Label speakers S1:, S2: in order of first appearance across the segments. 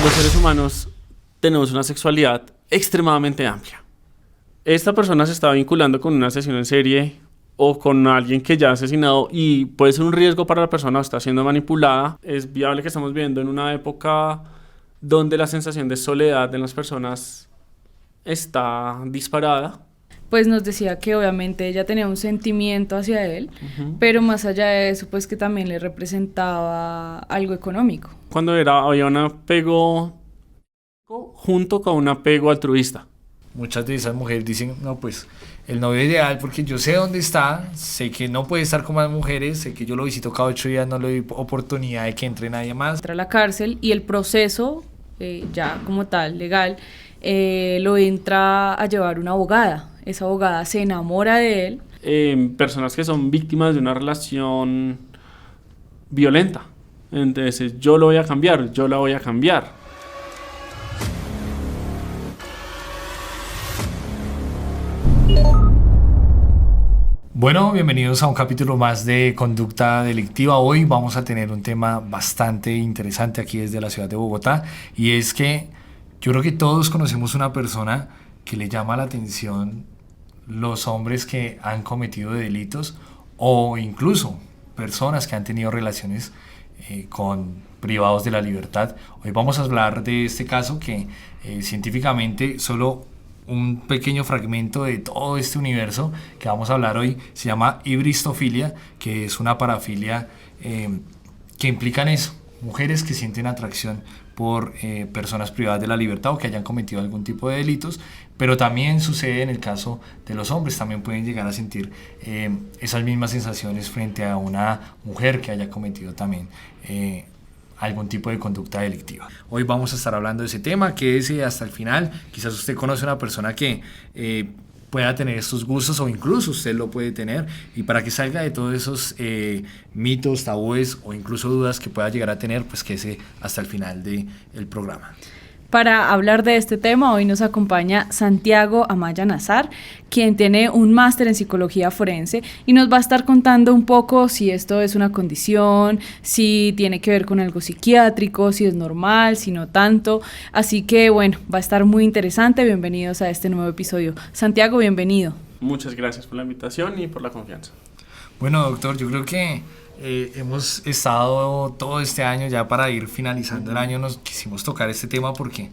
S1: Los seres humanos tenemos una sexualidad extremadamente amplia. Esta persona se está vinculando con un asesino en serie o con alguien que ya ha asesinado y puede ser un riesgo para la persona o está siendo manipulada. Es viable que estamos viviendo en una época donde la sensación de soledad en las personas está disparada.
S2: Pues nos decía que obviamente ella tenía un sentimiento hacia él, pero más allá de eso, pues que también le representaba algo económico.
S1: Cuando había un apego junto con un apego altruista.
S3: Muchas de esas mujeres dicen, no, pues el novio ideal, porque yo sé dónde está, sé que no puede estar con más mujeres, sé que yo lo visito cada 8 días, no le doy oportunidad de que entre nadie más.
S2: Entra a la cárcel y el proceso, ya como tal, legal, lo entra a llevar una abogada. Esa abogada se enamora de él.
S1: Personas que son víctimas de una relación violenta. Entonces, yo lo voy a cambiar, yo la voy a cambiar.
S3: Bueno, bienvenidos a un capítulo más de Conducta Delictiva. Hoy vamos a tener un tema bastante interesante aquí desde la ciudad de Bogotá, y es que yo creo que todos conocemos una persona que le llama la atención los hombres que han cometido delitos o incluso personas que han tenido relaciones con privados de la libertad. Hoy vamos a hablar de este caso que científicamente solo un pequeño fragmento de todo este universo que vamos a hablar hoy se llama hibristofilia, que es una parafilia que implica en eso, mujeres que sienten atracción por personas privadas de la libertad o que hayan cometido algún tipo de delitos, pero también sucede en el caso de los hombres, también pueden llegar a sentir esas mismas sensaciones frente a una mujer que haya cometido también algún tipo de conducta delictiva. Hoy vamos a estar hablando de ese tema, quédese hasta el final. Quizás usted conoce una persona que pueda tener estos gustos o incluso usted lo puede tener, y para que salga de todos esos mitos, tabúes o incluso dudas que pueda llegar a tener, pues quédese hasta el final del programa.
S2: Para hablar de este tema, hoy nos acompaña Santiago Amaya Nazar, quien tiene un máster en psicología forense y nos va a estar contando un poco si esto es una condición, si tiene que ver con algo psiquiátrico, si es normal, si no tanto. Así que bueno, va a estar muy interesante. Bienvenidos a este nuevo episodio. Santiago, bienvenido.
S1: Muchas gracias por la invitación y por la confianza.
S3: Bueno, doctor, yo creo que hemos estado todo este año, ya para ir finalizando el año, nos quisimos tocar este tema porque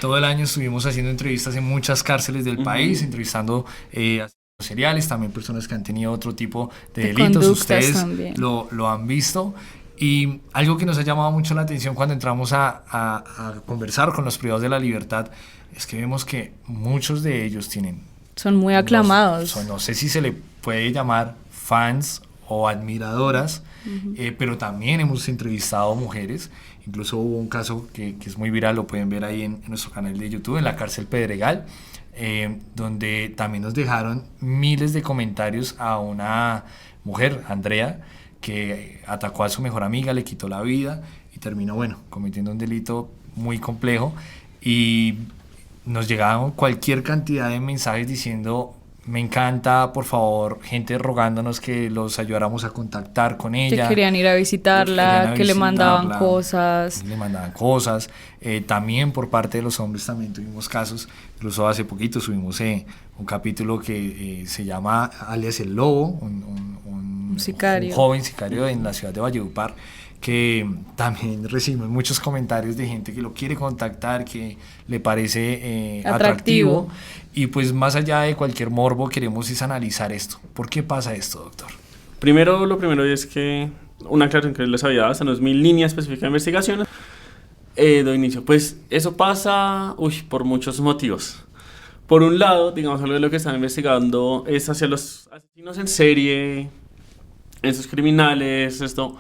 S3: todo el año estuvimos haciendo entrevistas en muchas cárceles del país, entrevistando a seriales, también personas que han tenido otro tipo de delitos. Ustedes lo han visto, y algo que nos ha llamado mucho la atención cuando entramos a conversar con los privados de la libertad es que vemos que muchos de ellos son muy aclamados. No sé si se le puede llamar fans o admiradoras, pero también hemos entrevistado mujeres. Incluso hubo un caso que es muy viral, lo pueden ver ahí en nuestro canal de YouTube, en la cárcel Pedregal, donde también nos dejaron miles de comentarios a una mujer, Andrea, que atacó a su mejor amiga, le quitó la vida y terminó, cometiendo un delito muy complejo, y nos llegaban cualquier cantidad de mensajes diciendo: me encanta, por favor, gente rogándonos que los ayudáramos a contactar con ella.
S2: Que querían ir a visitarla, que le mandaban cosas.
S3: También por parte de los hombres también tuvimos casos. Incluso hace poquito subimos un capítulo que se llama Alias el Lobo, un joven sicario en la ciudad de Valledupar, que también recibimos muchos comentarios de gente que lo quiere contactar, que le parece atractivo. Y pues más allá de cualquier morbo, queremos es analizar esto. ¿Por qué pasa esto, doctor?
S1: Lo primero es que una aclaración que les había dado, esta no es mi línea específica de investigación. Doy inicio. Pues eso pasa por muchos motivos. Por un lado, digamos, algo de lo que están investigando es hacia los asesinos en serie, esos criminales. Esto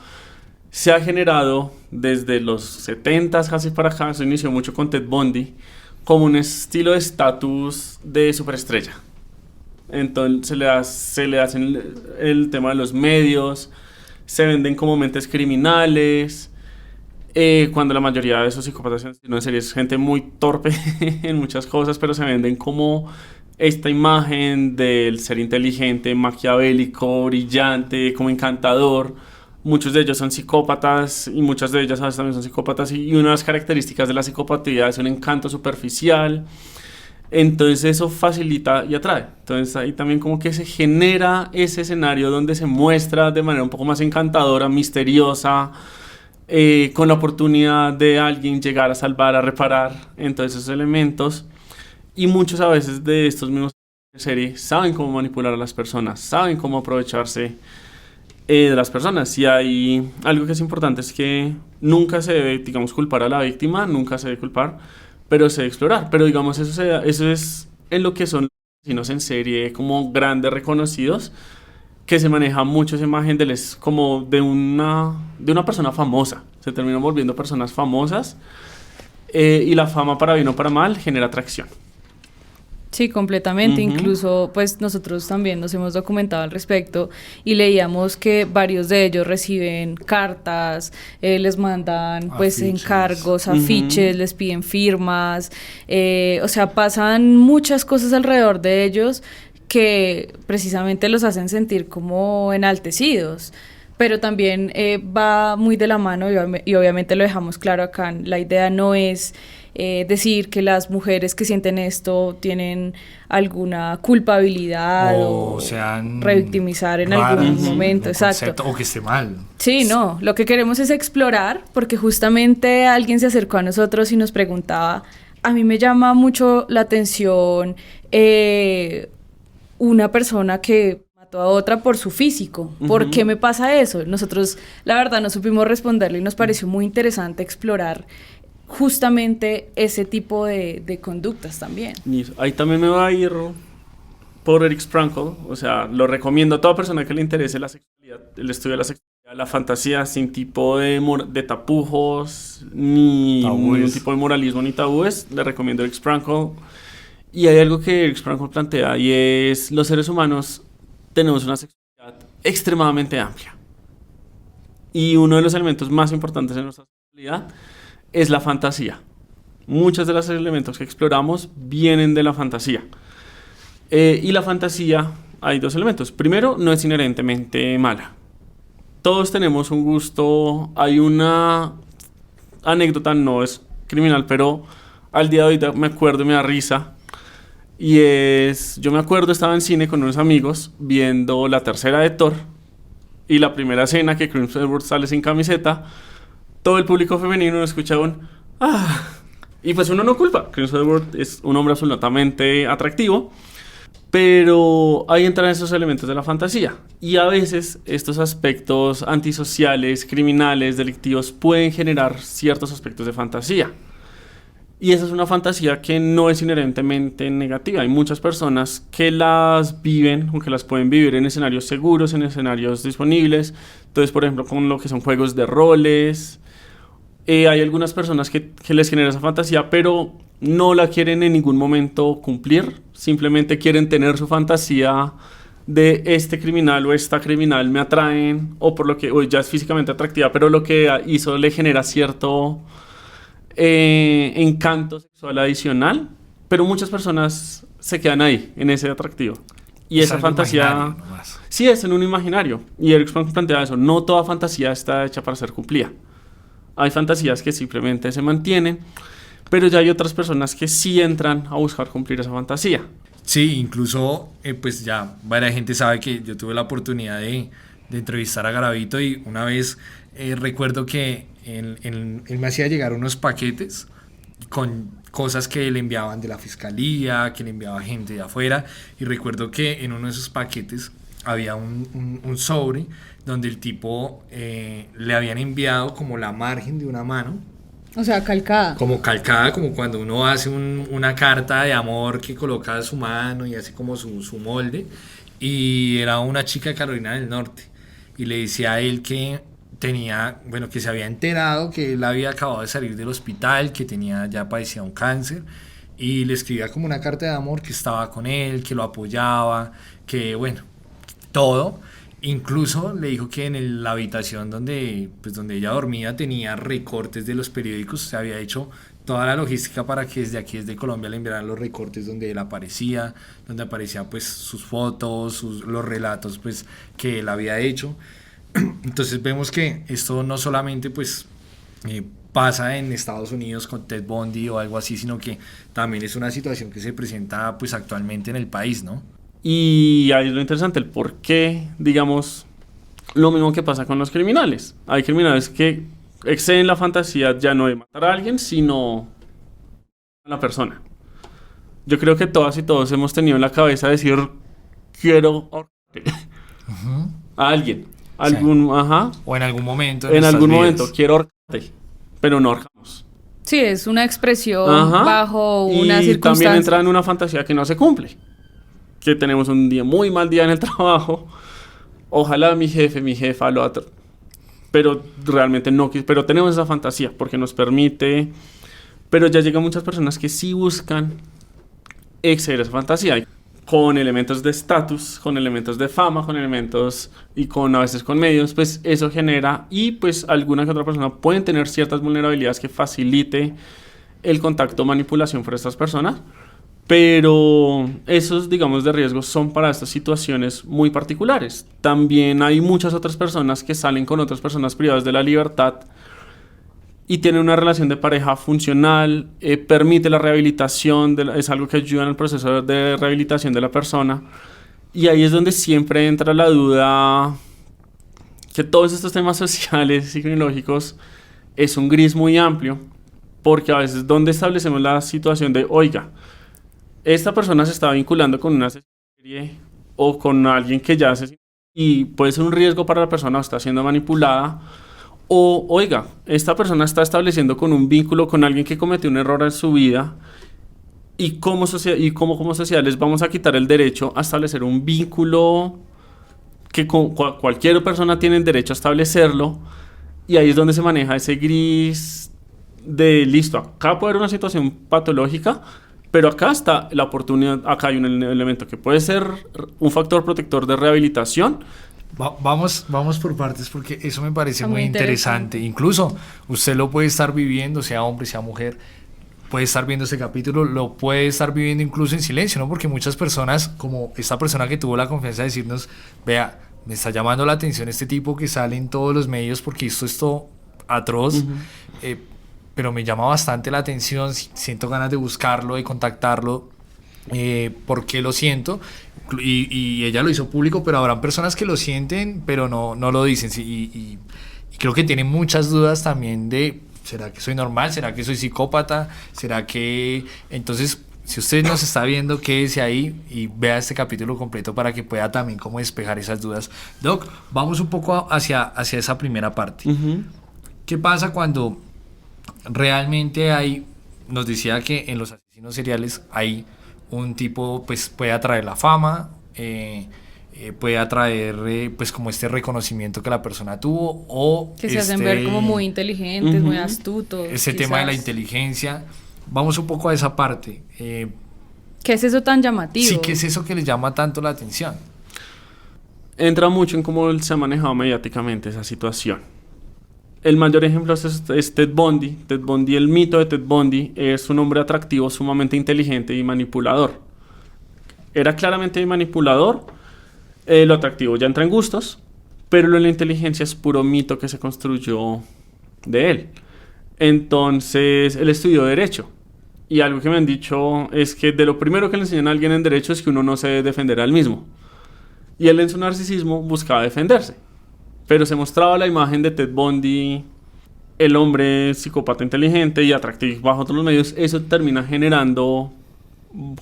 S1: se ha generado desde los 70s casi para acá. Se inició mucho con Ted Bundy, como un estilo de estatus de superestrella. Entonces se le hacen el tema de los medios, se venden como mentes criminales, cuando la mayoría de esos psicópatas en serie es gente muy torpe en muchas cosas, pero se venden como esta imagen del ser inteligente, maquiavélico, brillante, como encantador, muchos de ellos son psicópatas y muchas de ellas a veces también son psicópatas y una de las características de la psicopatía es un encanto superficial. Entonces eso facilita y atrae. Entonces ahí también como que se genera ese escenario donde se muestra de manera un poco más encantadora, misteriosa, con la oportunidad de alguien llegar a salvar, a reparar. Entonces esos elementos. Y muchos a veces de estos mismos de serie saben cómo manipular a las personas, saben cómo aprovecharse de las personas. Y hay algo que es importante, es que nunca se debe, digamos, culpar a la víctima, nunca se debe culpar, pero se debe explorar. Pero digamos, eso es en lo que son los asesinos en serie como grandes reconocidos, que se maneja mucho esa imagen como de una persona famosa. Se terminan volviendo personas famosas y la fama, para bien o para mal, genera atracción.
S2: Sí, completamente. Incluso, pues nosotros también nos hemos documentado al respecto y leíamos que varios de ellos reciben cartas, les mandan pues encargos, afiches, les piden firmas, o sea, pasan muchas cosas alrededor de ellos que precisamente los hacen sentir como enaltecidos. Pero también va muy de la mano y obviamente lo dejamos claro acá. La idea no es decir que las mujeres que sienten esto tienen alguna culpabilidad o
S3: sean
S2: revictimizar en algún momento, exacto.
S3: O que esté mal.
S2: Sí, no, lo que queremos es explorar, porque justamente alguien se acercó a nosotros y nos preguntaba, a mí me llama mucho la atención una persona que mató a otra por su físico. ¿Por qué me pasa eso? Nosotros, la verdad, no supimos responderle y nos pareció muy interesante explorar justamente ese tipo de conductas también.
S1: Y ahí también me va a ir por Eric Sprankle, o sea, lo recomiendo a toda persona que le interese la sexualidad, el estudio de la sexualidad, la fantasía, sin tipo de tapujos, ni ningún tipo de moralismo ni tabúes, le recomiendo Eric Sprankle. Y hay algo que Eric Sprankle plantea y es: los seres humanos tenemos una sexualidad extremadamente amplia. Y uno de los elementos más importantes en nuestra sexualidad es la fantasía. Muchos de los elementos que exploramos vienen de la fantasía. Y la fantasía, hay dos elementos. Primero, no es inherentemente mala. Todos tenemos un gusto. Hay una anécdota, no es criminal, pero al día de hoy me acuerdo y me da risa. Y yo me acuerdo, estaba en cine con unos amigos viendo la tercera de Thor. Y la primera escena, que Chris Hemsworth sale sin camiseta, todo el público femenino escuchaba un ¡ah! Y pues uno no culpa. Chris Hemsworth es un hombre absolutamente atractivo, pero ahí entran esos elementos de la fantasía. Y a veces estos aspectos antisociales, criminales, delictivos pueden generar ciertos aspectos de fantasía. Y esa es una fantasía que no es inherentemente negativa. Hay muchas personas que las viven, o que las pueden vivir en escenarios seguros, en escenarios disponibles. Entonces, por ejemplo, con lo que son juegos de roles. Hay algunas personas que les genera esa fantasía, pero no la quieren en ningún momento cumplir. Simplemente quieren tener su fantasía de este criminal o esta criminal me atraen, o ya es físicamente atractiva, pero lo que hizo le genera cierto encanto sexual adicional. Pero muchas personas se quedan ahí, en ese atractivo. Y esa fantasía, sí, es en un imaginario. Y Eric Sprankle plantea eso: no toda fantasía está hecha para ser cumplida. Hay fantasías que simplemente se mantienen, pero ya hay otras personas que sí entran a buscar cumplir esa fantasía.
S3: Sí, incluso pues ya varias gente sabe que yo tuve la oportunidad de entrevistar a Garavito, y una vez recuerdo que él me hacía llegar unos paquetes con cosas que le enviaban de la fiscalía, que le enviaba gente de afuera, y recuerdo que en uno de esos paquetes había un sobre donde el tipo le habían enviado como la margen de una mano.
S2: O sea, calcada.
S3: Como calcada, como cuando uno hace una carta de amor que coloca su mano y hace como su molde. Y era una chica de Carolina del Norte. Y le decía a él que que se había enterado que él había acabado de salir del hospital, que ya padecía un cáncer. Y le escribía como una carta de amor, que estaba con él, que lo apoyaba, que todo. Incluso le dijo que en la habitación donde ella dormía tenía recortes de los periódicos. Se había hecho toda la logística para que desde Colombia le enviaran los recortes donde él aparecía, donde aparecían pues sus fotos, los relatos pues que él había hecho. Entonces vemos que esto no solamente pues pasa en Estados Unidos con Ted Bundy o algo así, sino que también es una situación que se presenta pues actualmente en el país, ¿no?
S1: Y ahí es lo interesante, el por qué, digamos, lo mismo que pasa con los criminales. Hay criminales que exceden la fantasía ya no de matar a alguien, sino a la persona. Yo creo que todas y todos hemos tenido en la cabeza decir, quiero ahorcarte a alguien.
S3: Sí.
S1: Ajá.
S3: O en algún momento.
S1: En algún momento, quiero ahorcarte, pero no ahorcamos.
S2: Sí, es una expresión
S1: Ajá.
S2: bajo una
S1: Y también
S2: circunstancia.
S1: entra en una fantasía que no se cumple. Que tenemos un día muy mal día en el trabajo. Ojalá mi jefe, mi jefa lo otro. Pero realmente no. Pero tenemos esa fantasía porque nos permite. Pero ya llegan muchas personas que sí buscan exceder esa fantasía. Con elementos de estatus, con elementos de fama, con elementos y con a veces con medios, pues eso genera y pues alguna que otra persona pueden tener ciertas vulnerabilidades que facilite el contacto o manipulación por estas personas, pero esos, digamos, de riesgo son para estas situaciones muy particulares. También hay muchas otras personas que salen con otras personas privadas de la libertad y tienen una relación de pareja funcional, permite la rehabilitación, es algo que ayuda en el proceso de rehabilitación de la persona. Y ahí es donde siempre entra la duda que todos estos temas sociales y criminológicos es un gris muy amplio, porque a veces donde establecemos la situación de, oiga, esta persona se está vinculando con una serie o con alguien que ya se... y puede ser un riesgo para la persona o está siendo manipulada. O, oiga, esta persona está estableciendo con un vínculo con alguien que cometió un error en su vida y como sociedad les vamos a quitar el derecho a establecer un vínculo que cualquier persona tiene el derecho a establecerlo, y ahí es donde se maneja ese gris de, listo, acá puede haber una situación patológica, pero acá está la oportunidad, acá hay un elemento que puede ser un factor protector de rehabilitación.
S3: Vamos por partes porque eso me parece
S2: Está
S3: muy
S2: muy
S3: interesante. Incluso usted lo puede estar viviendo, sea hombre, sea mujer, puede estar viendo este capítulo, lo puede estar viviendo incluso en silencio, ¿no? Porque muchas personas, como esta persona que tuvo la confianza de decirnos, vea, me está llamando la atención este tipo que sale en todos los medios porque esto atroz, pero me llama bastante la atención, siento ganas de buscarlo, de contactarlo, porque lo siento. Y ella lo hizo público, pero habrán personas que lo sienten, pero no lo dicen. Sí, y creo que tienen muchas dudas también de, ¿será que soy normal? ¿Será que soy psicópata? ¿Será que...? Entonces, si usted nos está viendo, quédese ahí y vea este capítulo completo para que pueda también como despejar esas dudas. Doc, vamos un poco hacia esa primera parte. ¿Qué pasa cuando realmente nos decía que en los asesinos seriales hay un tipo, pues puede atraer la fama, puede atraer pues como este reconocimiento que la persona tuvo, o
S2: que se hacen ver como muy inteligentes, muy astutos.
S3: Ese
S2: quizás.
S3: tema de la inteligencia. Vamos un poco a esa parte.
S2: ¿Qué es eso tan llamativo?
S3: Sí, ¿qué es eso que les llama tanto la atención?
S1: Entra mucho en cómo se ha manejado mediáticamente esa situación. El mayor ejemplo es Ted Bundy. Ted Bundy, el mito de Ted Bundy, es un hombre atractivo, sumamente inteligente y manipulador. Era claramente manipulador. Lo atractivo ya entra en gustos, pero lo de la inteligencia es puro mito que se construyó de él. Entonces, él estudió Derecho. Y algo que me han dicho es que de lo primero que le enseñan a alguien en Derecho es que uno no se debe defender al mismo. Y él en su narcisismo buscaba defenderse. Pero se mostraba la imagen de Ted Bundy, el hombre psicópata inteligente y atractivo bajo todos los medios. Eso termina generando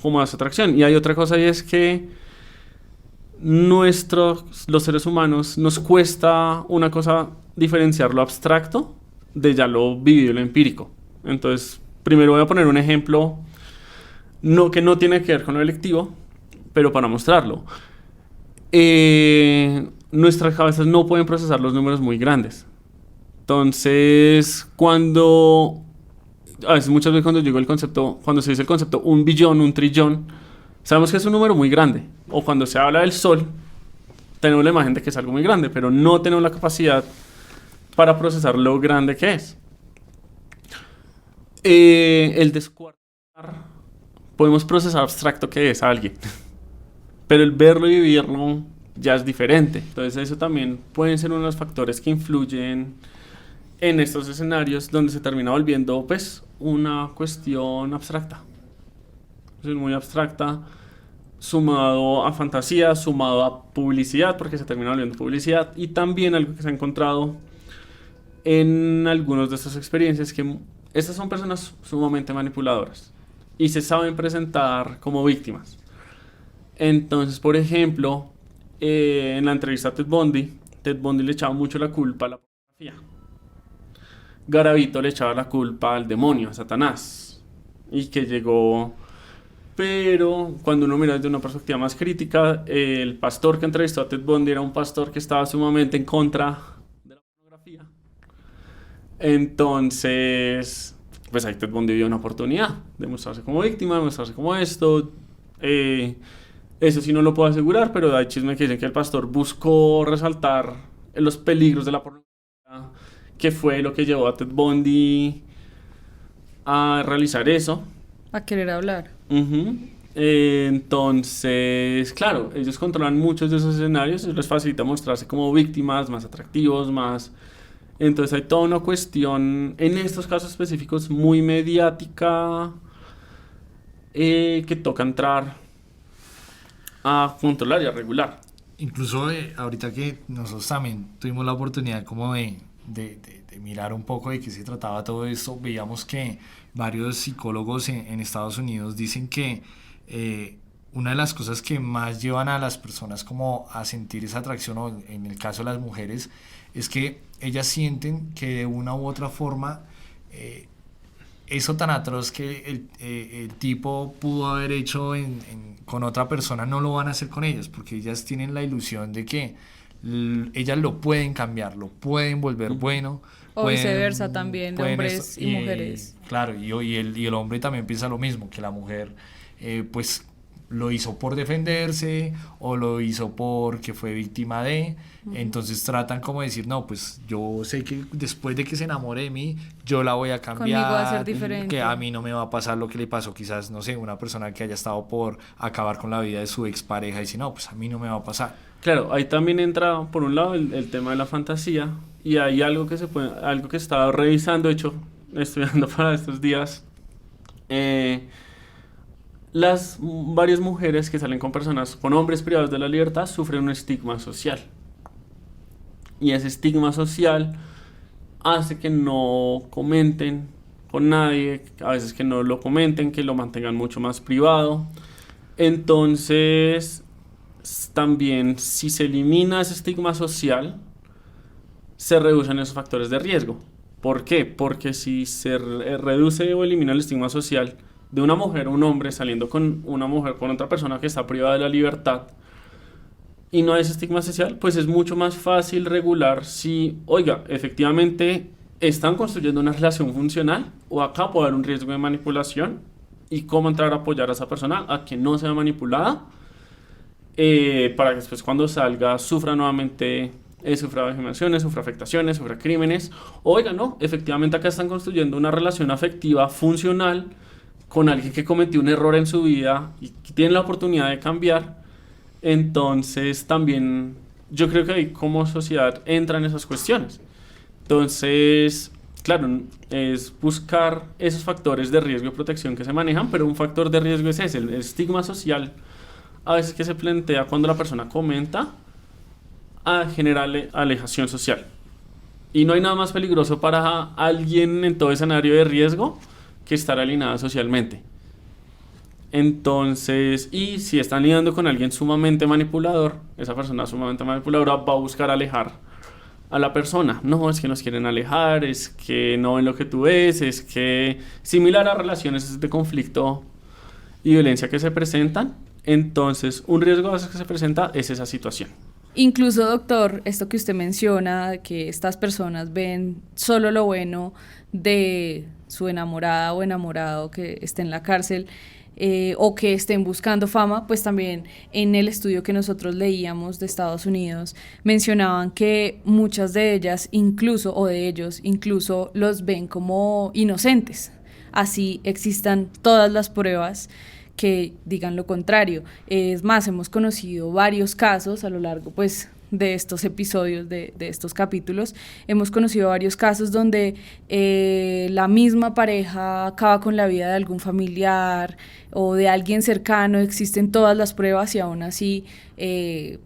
S1: como esa atracción. Y hay otra cosa, y es que los seres humanos, nos cuesta una cosa diferenciar lo abstracto de ya lo vivido, lo empírico. Entonces, primero voy a poner un ejemplo que no tiene que ver con lo electivo, pero para mostrarlo. Nuestras cabezas no pueden procesar los números muy grandes. Entonces, muchas veces cuando se dice el concepto 1 billón, 1 trillón, sabemos que es un número muy grande. O cuando se habla del Sol, tenemos la imagen de que es algo muy grande, pero no tenemos la capacidad para procesar lo grande que es. El descuartizar, podemos procesar abstracto que es alguien, pero el verlo y vivirlo ya es diferente. Entonces eso también pueden ser uno de los factores que influyen en estos escenarios donde se termina volviendo pues una cuestión abstracta. Es muy abstracta, sumado a fantasía, sumado a publicidad, porque se termina volviendo publicidad, y también algo que se ha encontrado en algunas de estas experiencias, que estas son personas sumamente manipuladoras y se saben presentar como víctimas. Entonces, por ejemplo, en la entrevista a Ted Bundy le echaba mucho la culpa a la pornografía. Garavito le echaba la culpa al demonio, a Satanás, y que llegó. Pero cuando uno mira desde una perspectiva más crítica, el pastor que entrevistó a Ted Bundy era un pastor que estaba sumamente en contra de la pornografía. Entonces, pues ahí Ted Bundy vio una oportunidad de mostrarse como víctima, de mostrarse como esto. Eso sí no lo puedo asegurar, pero hay chisme que dicen que el pastor buscó resaltar los peligros de la pornografía, que fue lo que llevó a Ted Bundy a realizar eso.
S2: A querer hablar.
S1: Entonces, claro, ellos controlan muchos de esos escenarios, eso les facilita mostrarse como víctimas, más atractivos, más... Entonces hay toda una cuestión, en estos casos específicos, muy mediática, que toca entrar a controlar y a regular.
S3: Incluso ahorita que nosotros también tuvimos la oportunidad como de mirar un poco de qué se trataba todo esto, veíamos que varios psicólogos en Estados Unidos dicen que una de las cosas que más llevan a las personas como a sentir esa atracción, o en el caso de las mujeres, es que ellas sienten que de una u otra forma eso tan atroz que el tipo pudo haber hecho con otra persona no lo van a hacer con ellas, porque ellas tienen la ilusión de que ellas lo pueden cambiar, lo pueden volver bueno.
S2: O viceversa también, de hombres y mujeres.
S3: Claro, y el hombre también piensa lo mismo, que la mujer pues lo hizo por defenderse o lo hizo porque fue víctima de, entonces tratan como de decir, no, pues yo sé que después de que se enamore de mí, yo la voy a cambiar,
S2: conmigo va a ser diferente,
S3: que a mí no me va a pasar lo que le pasó quizás, no sé, una persona que haya estado por acabar con la vida de su expareja y dice, no, pues a mí no me va a pasar.
S1: Claro, ahí también entra por un lado el tema de la fantasía, y hay algo que algo que estaba revisando, de hecho, estudiando para estos días. Varias mujeres que salen con hombres privados de la libertad sufren un estigma social. Y ese estigma social hace que no comenten con nadie, a veces que no lo comenten, que lo mantengan mucho más privado. Entonces, también si se elimina ese estigma social, se reducen esos factores de riesgo. ¿Por qué? Porque si se reduce o elimina el estigma social de una mujer o un hombre saliendo con una mujer, con otra persona que está privada de la libertad, y no hay ese estigma social, pues es mucho más fácil regular si, oiga, efectivamente están construyendo una relación funcional, o acá puede haber un riesgo de manipulación, y cómo entrar a apoyar a esa persona a que no sea manipulada, para que después cuando salga sufra nuevamente, sufra vejaciones, sufra afectaciones, sufra crímenes. Oiga, no, efectivamente acá están construyendo una relación afectiva funcional con alguien que cometió un error en su vida y que tiene la oportunidad de cambiar. Entonces también yo creo que ahí como sociedad entran esas cuestiones. Entonces, claro, es buscar esos factores de riesgo y protección que se manejan, pero un factor de riesgo es ese, el estigma social a veces que se plantea cuando la persona comenta, a generar alejación social. Y no hay nada más peligroso para alguien en todo escenario de riesgo que estar alienada socialmente. Entonces, y si están lidiando con alguien sumamente manipulador, esa persona sumamente manipuladora va a buscar alejar a la persona. No, es que nos quieren alejar, es que no ven lo que tú ves, es que similar a relaciones de conflicto y violencia que se presentan. Entonces, un riesgo a veces que se presenta es esa situación.
S2: Incluso, doctor, esto que usted menciona, que estas personas ven solo lo bueno de su enamorada o enamorado que esté en la cárcel, o que estén buscando fama, pues también en el estudio que nosotros leíamos de Estados Unidos mencionaban que muchas de ellas incluso, o de ellos incluso, los ven como inocentes. Así existan todas las pruebas que digan lo contrario. Es más, hemos conocido varios casos a lo largo, pues, de estos episodios, de estos capítulos. Hemos conocido varios casos donde la misma pareja acaba con la vida de algún familiar o de alguien cercano, existen todas las pruebas y aún así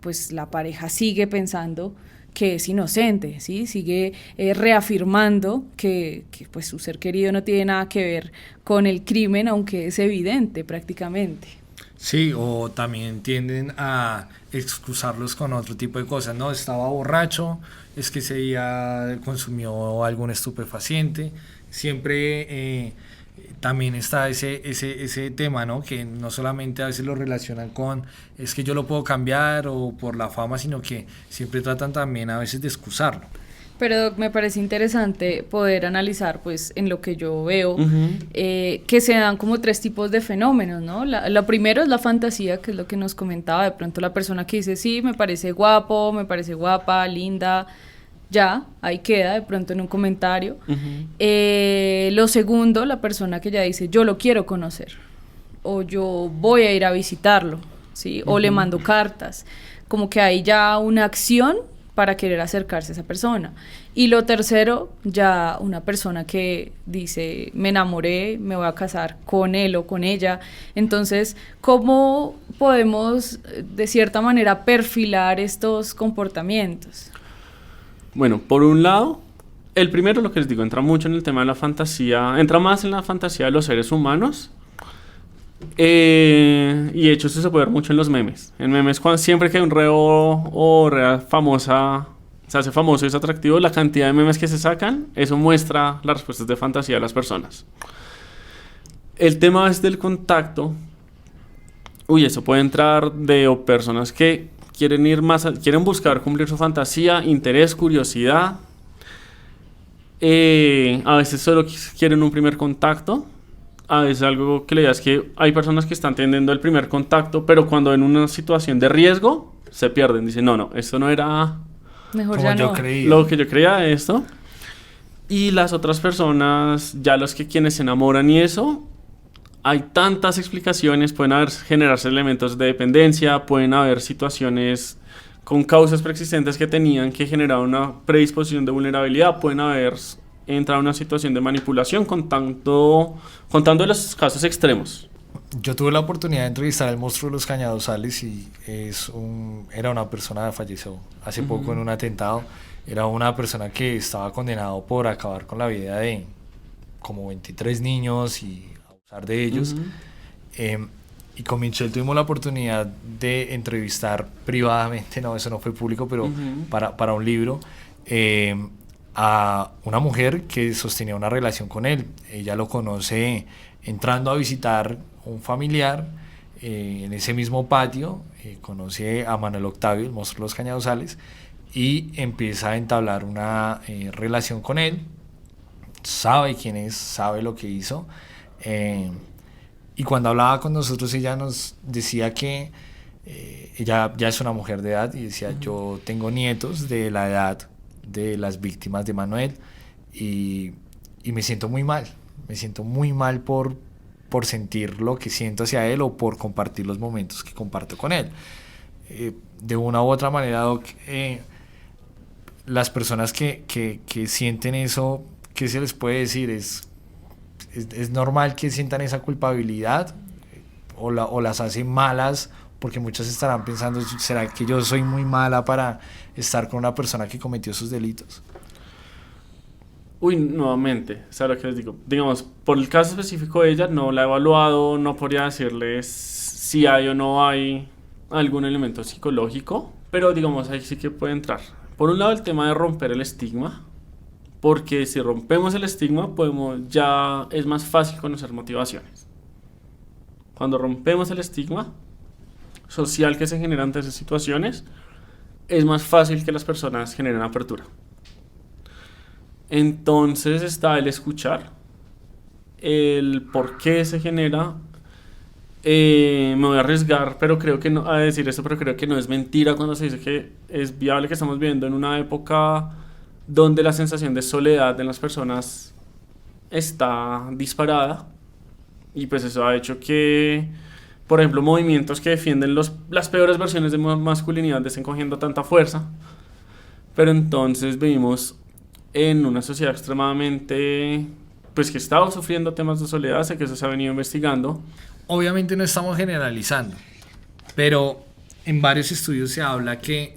S2: pues la pareja sigue pensando que es inocente, ¿sí? Sigue reafirmando que pues su ser querido no tiene nada que ver con el crimen, aunque es evidente prácticamente.
S3: Sí, o también tienden a excusarlos con otro tipo de cosas, ¿no? Estaba borracho, es que ese día consumió algún estupefaciente. Siempre también está ese tema, ¿no? Que no solamente a veces lo relacionan con es que yo lo puedo cambiar o por la fama, sino que siempre tratan también a veces de excusarlo.
S2: Pero me parece interesante poder analizar, pues, en lo que yo veo, que se dan como 3 tipos de fenómenos, ¿no? Lo primero es la fantasía, que es lo que nos comentaba, de pronto la persona que dice, sí, me parece guapo, me parece guapa, linda, ya, ahí queda, de pronto en un comentario. Lo segundo, la persona que ya dice, yo lo quiero conocer, o yo voy a ir a visitarlo, ¿sí? O le mando cartas, como que hay ya una acción para querer acercarse a esa persona. Y lo tercero, ya una persona que dice, me enamoré, me voy a casar con él o con ella. Entonces, ¿cómo podemos, de cierta manera, perfilar estos comportamientos?
S1: Bueno, por un lado, el primero, lo que les digo, entra mucho en el tema de la fantasía, entra más en la fantasía de los seres humanos. Y de hecho esto se puede ver mucho en los memes. En memes, siempre que hay un reo o rea famosa se hace famoso y es atractivo, la cantidad de memes que se sacan, eso muestra las respuestas de fantasía de las personas. El tema es del contacto. Eso puede entrar de personas que quieren ir más, quieren buscar cumplir su fantasía, interés, curiosidad. A veces solo quieren un primer contacto. A veces algo que le digas es que hay personas que están teniendo el primer contacto, pero cuando en una situación de riesgo se pierden. Dicen, no, esto no era
S2: mejor
S3: como
S2: ya
S3: yo
S2: no.
S3: creía.
S1: Lo que yo creía de esto. Y las otras personas, ya los que quienes se enamoran y eso, hay tantas explicaciones, pueden generarse elementos de dependencia, pueden haber situaciones con causas preexistentes que tenían que generar una predisposición de vulnerabilidad, pueden haber entrado en una situación de manipulación contando los casos extremos.
S3: Yo tuve la oportunidad de entrevistar al monstruo de los Cañadosales y era una persona que falleció hace poco en un atentado. Era una persona que estaba condenado por acabar con la vida de como 23 niños y abusar de ellos. Y con Michelle tuvimos la oportunidad de entrevistar privadamente, no, eso no fue público, pero para un libro, a una mujer que sostenía una relación con él. Ella lo conoce entrando a visitar un familiar en ese mismo patio, conoce a Manuel Octavio, el monstruo de los Cañadosales, y empieza a entablar una relación con él. Sabe quién es, sabe lo que hizo, y cuando hablaba con nosotros ella nos decía que ella ya es una mujer de edad y decía, yo tengo nietos de la edad de las víctimas de Manuel y me siento muy mal por sentir lo que siento hacia él o por compartir los momentos que comparto con él. De una u otra manera, Doc, las personas que sienten eso, ¿qué se les puede decir? ¿Es normal que sientan esa culpabilidad o las hacen malas? Porque muchos estarán pensando, ¿será que yo soy muy mala para estar con una persona que cometió esos delitos?
S1: Nuevamente, ¿sabes lo que les digo? Digamos, por el caso específico de ella, no la he evaluado, no podría decirles si hay o no hay algún elemento psicológico, pero digamos, ahí sí que puede entrar. Por un lado, el tema de romper el estigma, porque si rompemos el estigma, ya es más fácil conocer motivaciones. Cuando rompemos el estigma social que se genera ante esas situaciones, es más fácil que las personas generen apertura. Entonces está el escuchar, el por qué se genera. Me voy a arriesgar, pero creo que no, a decir esto, pero creo que no es mentira cuando se dice que es viable que estamos viviendo en una época donde la sensación de soledad en las personas está disparada, y pues eso ha hecho que por ejemplo, movimientos que defienden las peores versiones de masculinidad estén cogiendo tanta fuerza. Pero entonces vivimos en una sociedad extremadamente, pues que estaba sufriendo temas de soledad, sé que eso se ha venido investigando.
S3: Obviamente no estamos generalizando, pero en varios estudios se habla que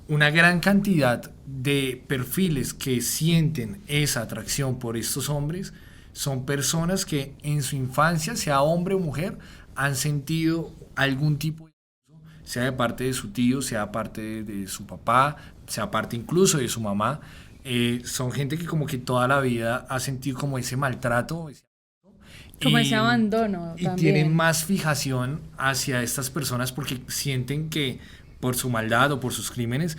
S3: una gran cantidad de perfiles que sienten esa atracción por estos hombres son personas que en su infancia, sea hombre o mujer, han sentido algún tipo de abuso, sea de parte de su tío, sea parte de su papá, sea parte incluso de su mamá. Son gente que como que toda la vida ha sentido como ese maltrato,
S2: como ese abandono
S3: y
S2: también.
S3: tienen más fijación hacia estas personas porque sienten que por su maldad o por sus crímenes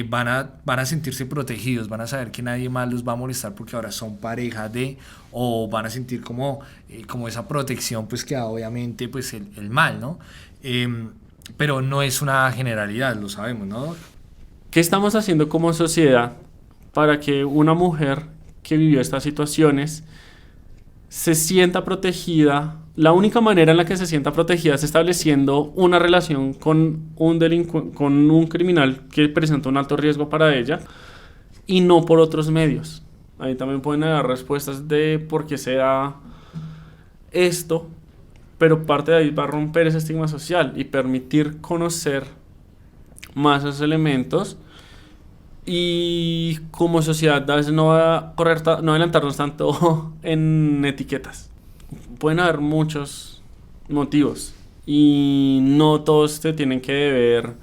S3: van a sentirse protegidos, van a saber que nadie más los va a molestar porque ahora son pareja de, o van a sentir como esa protección pues que da obviamente pues el mal, ¿no? Pero no es una generalidad, lo sabemos, ¿no?
S1: ¿Qué estamos haciendo como sociedad para que una mujer que vivió estas situaciones se sienta protegida? La única manera en la que se sienta protegida es estableciendo una relación con con un criminal que presenta un alto riesgo para ella y no por otros medios. Ahí también pueden dar respuestas de por qué se da esto, pero parte de ahí va a romper ese estigma social y permitir conocer más esos elementos. Y como sociedad a veces no va a no adelantarnos tanto en etiquetas. Pueden haber muchos motivos y no todos te tienen que deber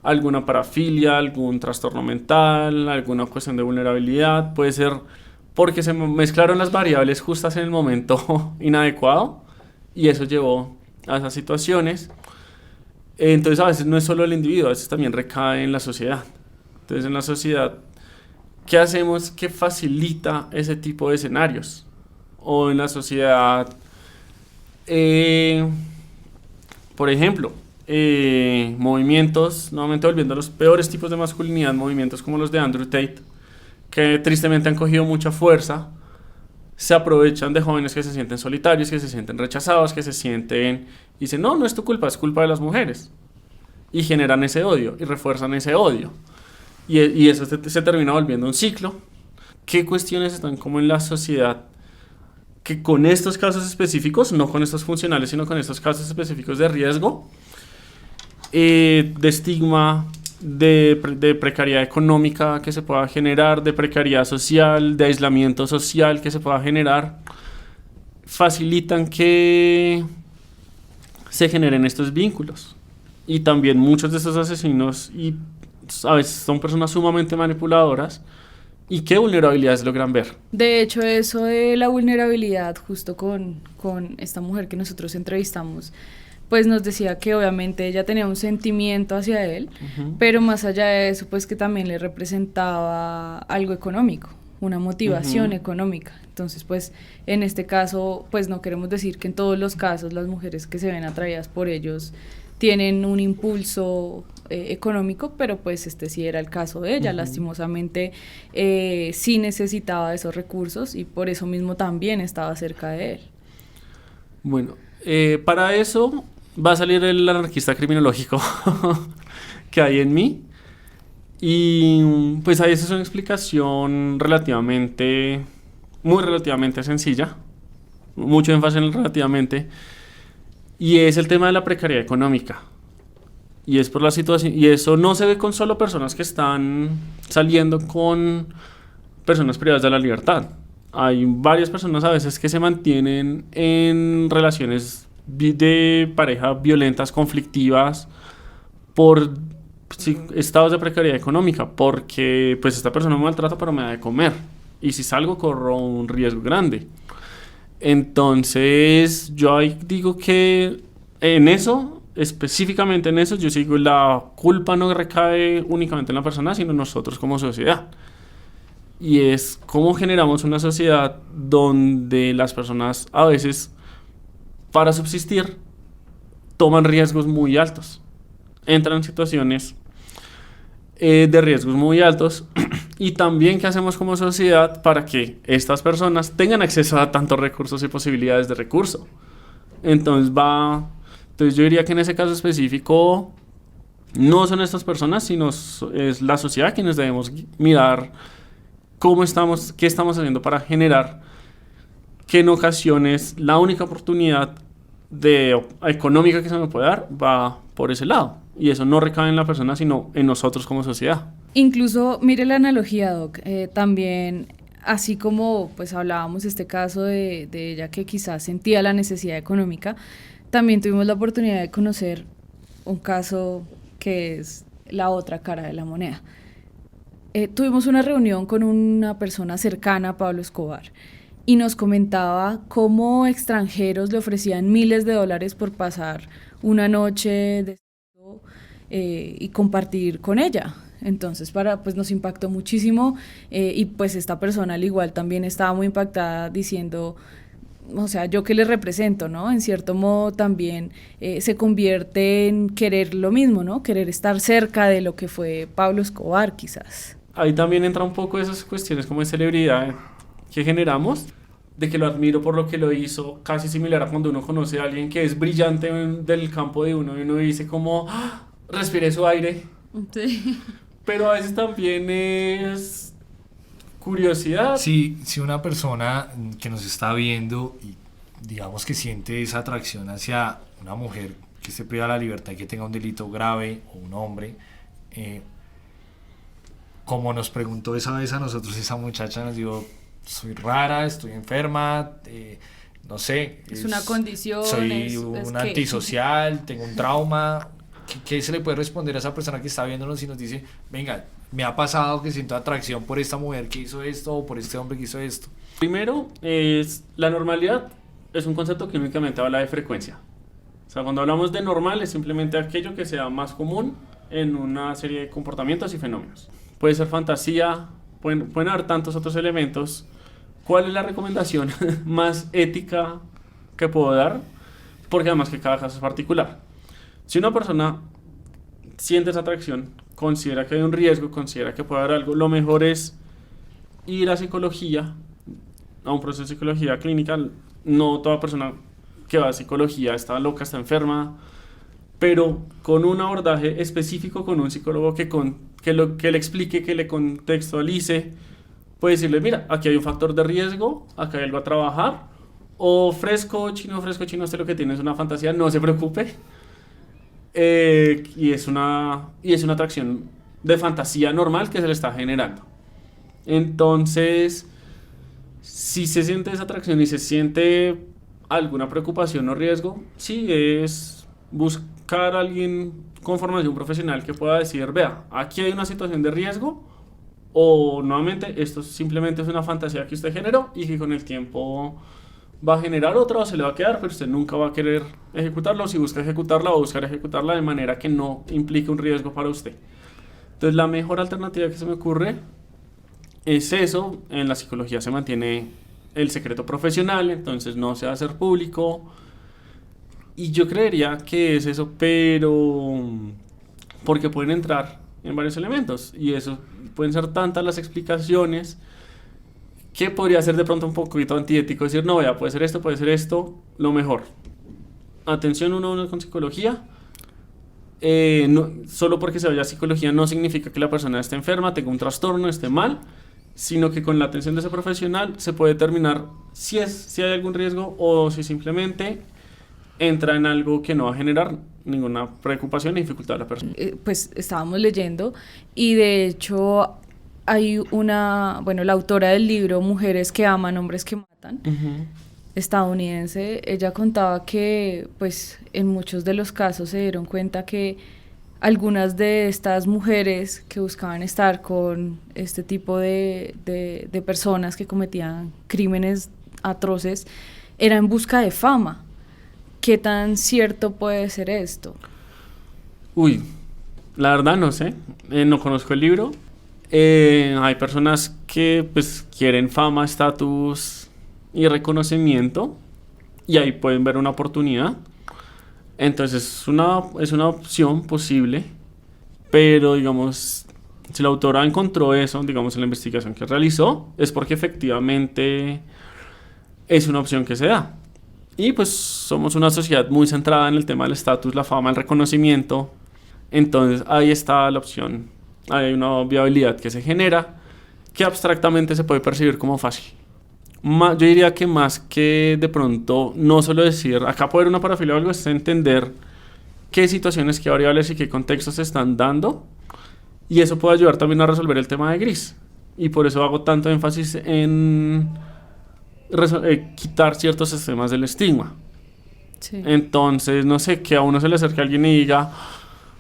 S1: alguna parafilia, algún trastorno mental, alguna cuestión de vulnerabilidad. Puede ser porque se mezclaron las variables justas en el momento inadecuado y eso llevó a esas situaciones. Entonces a veces no es solo el individuo, a veces también recae en la sociedad. Entonces en la sociedad, ¿qué hacemos que facilita ese tipo de escenarios? O en la sociedad, por ejemplo, movimientos, nuevamente volviendo a los peores tipos de masculinidad, movimientos como los de Andrew Tate, que tristemente han cogido mucha fuerza, se aprovechan de jóvenes que se sienten solitarios, que se sienten rechazados, que se sienten, y dicen, no, no es tu culpa, es culpa de las mujeres. Y generan ese odio, y refuerzan ese odio. Y eso se termina volviendo un ciclo. ¿Qué cuestiones están como en la sociedad que con estos casos específicos, no con estos funcionales, sino con estos casos específicos de riesgo, de estigma, de precariedad económica que se pueda generar, de precariedad social, de aislamiento social que se pueda generar, facilitan que se generen estos vínculos? Y también muchos de estos asesinos y a veces son personas sumamente manipuladoras. ¿Y qué vulnerabilidades logran ver?
S2: De hecho, eso de la vulnerabilidad, justo con esta mujer que nosotros entrevistamos, pues nos decía que obviamente ella tenía un sentimiento hacia él, pero más allá de eso, pues que también le representaba algo económico, una motivación económica. Entonces, pues en este caso, pues no queremos decir que en todos los casos las mujeres que se ven atraídas por ellos tienen un impulso económico, pero pues este sí era el caso de ella. Lastimosamente sí necesitaba esos recursos y por eso mismo también estaba cerca de él.
S1: Bueno, para eso va a salir el anarquista criminológico que hay en mí y pues ahí esa es una explicación muy relativamente sencilla, mucho énfasis en el relativamente, y es el tema de la precariedad económica. Y es por la situación, y eso no se ve con solo personas que están saliendo con personas privadas de la libertad. Hay varias personas a veces que se mantienen en relaciones de pareja violentas, conflictivas, por estados de precariedad económica, porque pues esta persona me maltrata pero me da de comer, y si salgo corro un riesgo grande. Entonces yo ahí digo que en eso, específicamente en eso, yo sigo, la culpa no recae únicamente en la persona, sino en nosotros como sociedad. Y es cómo generamos una sociedad donde las personas a veces, para subsistir, toman riesgos muy altos. Entran en situaciones de riesgos muy altos. Y también qué hacemos como sociedad para que estas personas tengan acceso a tantos recursos y posibilidades de recurso. Entonces va Entonces yo diría que en ese caso específico no son estas personas, sino es la sociedad quienes debemos mirar cómo estamos, qué estamos haciendo para generar que en ocasiones la única oportunidad económica que se me puede dar va por ese lado. Y eso no recae en la persona, sino en nosotros como sociedad.
S2: Incluso, mire la analogía, Doc, también, así como pues hablábamos este caso de ella que quizás sentía la necesidad económica, también tuvimos la oportunidad de conocer un caso que es la otra cara de la moneda. Tuvimos una reunión con una persona cercana a Pablo Escobar y nos comentaba cómo extranjeros le ofrecían miles de dólares por pasar una noche de y compartir con ella. Entonces pues nos impactó muchísimo y pues esta persona al igual también estaba muy impactada diciendo, o sea, yo qué le represento, ¿no? En cierto modo también se convierte en querer lo mismo, ¿no? Querer estar cerca de lo que fue Pablo Escobar quizás.
S1: Ahí también entra un poco esas cuestiones como de celebridad que generamos, de que lo admiro por lo que lo hizo, casi similar a cuando uno conoce a alguien que es brillante del campo de uno y uno dice como, ¡ah! Respiré su aire.
S2: Sí.
S1: Pero a veces también es curiosidad.
S3: Si una persona que nos está viendo y digamos que siente esa atracción hacia una mujer que esté privada de la libertad y que tenga un delito grave o un hombre, como nos preguntó esa vez a nosotros esa muchacha, nos dijo, soy rara, estoy enferma, no sé.
S2: Es una condición.
S3: Soy un antisocial, tengo un trauma. ¿Qué se le puede responder a esa persona que está viéndonos y nos dice, venga, me ha pasado que siento atracción por esta mujer que hizo esto o por este hombre que hizo esto?
S1: Primero, la normalidad es un concepto que únicamente habla de frecuencia. O sea, cuando hablamos de normal es simplemente aquello que sea más común en una serie de comportamientos y fenómenos. Puede ser fantasía, pueden haber tantos otros elementos. ¿Cuál es la recomendación más ética que puedo dar? Porque además que cada caso es particular. Si una persona siente esa atracción, considera que hay un riesgo, considera que puede haber algo, lo mejor es ir a psicología, a un proceso de psicología clínica. No toda persona que va a psicología está loca, está enferma, pero con un abordaje específico, con un psicólogo que le explique, que le contextualice, puede decirle, mira, aquí hay un factor de riesgo, acá hay algo a trabajar, o fresco, chino, usted lo que tiene es una fantasía, no se preocupe. Y es una atracción de fantasía normal que se le está generando. Entonces, si se siente esa atracción y se siente alguna preocupación o riesgo, sí es buscar a alguien con formación profesional que pueda decir, vea, aquí hay una situación de riesgo, o nuevamente esto simplemente es una fantasía que usted generó y que con el tiempo va a generar otra o se le va a quedar, pero usted nunca va a querer ejecutarlo. Si busca ejecutarla, va a buscar ejecutarla de manera que no implique un riesgo para usted. Entonces la mejor alternativa que se me ocurre es eso. En la psicología se mantiene el secreto profesional, entonces no se va a hacer público, y yo creería que es eso, pero porque pueden entrar en varios elementos y eso pueden ser tantas las explicaciones que podría ser de pronto un poquito antiético decir, no, vea, puede ser esto, lo mejor. Atención uno con psicología. Solo porque se vaya a psicología no significa que la persona esté enferma, tenga un trastorno, esté mal, sino que con la atención de ese profesional se puede determinar si hay algún riesgo o si simplemente entra en algo que no va a generar ninguna preocupación ni dificultad a la persona.
S2: Pues estábamos leyendo y de hecho hay la autora del libro Mujeres que aman, hombres que matan, estadounidense, ella contaba que pues en muchos de los casos se dieron cuenta que algunas de estas mujeres que buscaban estar con este tipo de personas que cometían crímenes atroces era en busca de fama. ¿Qué tan cierto puede ser esto?
S1: Uy, la verdad no sé, no conozco el libro. Hay personas que pues quieren fama, estatus y reconocimiento y ahí pueden ver una oportunidad. Entonces es una opción posible, pero digamos, si la autora encontró eso, digamos, en la investigación que realizó, es porque efectivamente es una opción que se da. Y pues somos una sociedad muy centrada en el tema del estatus, la fama, el reconocimiento. Entonces ahí está la opción, hay una viabilidad que se genera que abstractamente se puede percibir como fácil. Yo diría que más que de pronto no solo decir acá puede haber una parafilia o algo, es entender qué situaciones, qué variables y qué contextos se están dando, y eso puede ayudar también a resolver el tema de gris. Y por eso hago tanto énfasis en quitar ciertos sistemas del estigma.
S2: Sí.
S1: Entonces, no sé, que a uno se le acerque a alguien y diga,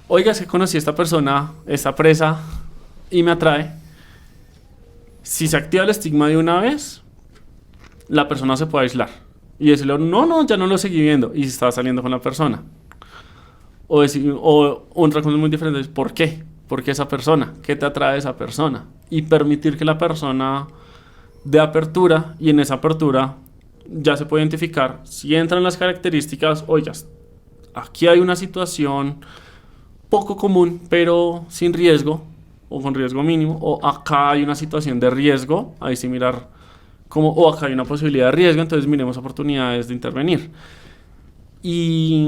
S1: oiga, es que conocí a esta persona, esta presa, y me atrae. Si se activa el estigma de una vez, la persona se puede aislar y decirle, no, ya no lo seguí viendo, y se está saliendo con la persona. O otra cosa muy diferente es, ¿por qué? ¿Por qué esa persona? ¿Qué te atrae esa persona? Y permitir que la persona dé apertura, y en esa apertura ya se puede identificar si entran las características, oye, aquí hay una situación poco común pero sin riesgo o con riesgo mínimo, o acá hay una situación de riesgo, ahí sí mirar como, o acá hay una posibilidad de riesgo, entonces miremos oportunidades de intervenir. Y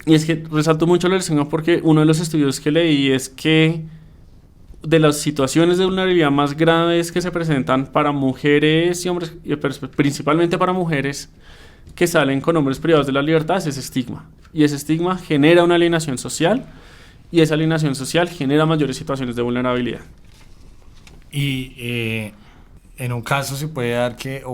S1: es que resalto mucho la estigma porque uno de los estudios que leí es que de las situaciones de vulnerabilidad más graves que se presentan para mujeres y hombres, principalmente para mujeres que salen con hombres privados de la libertad, es ese estigma. Y ese estigma genera una alienación social, y esa alienación social genera mayores situaciones de vulnerabilidad.
S3: Y en un caso se puede dar que,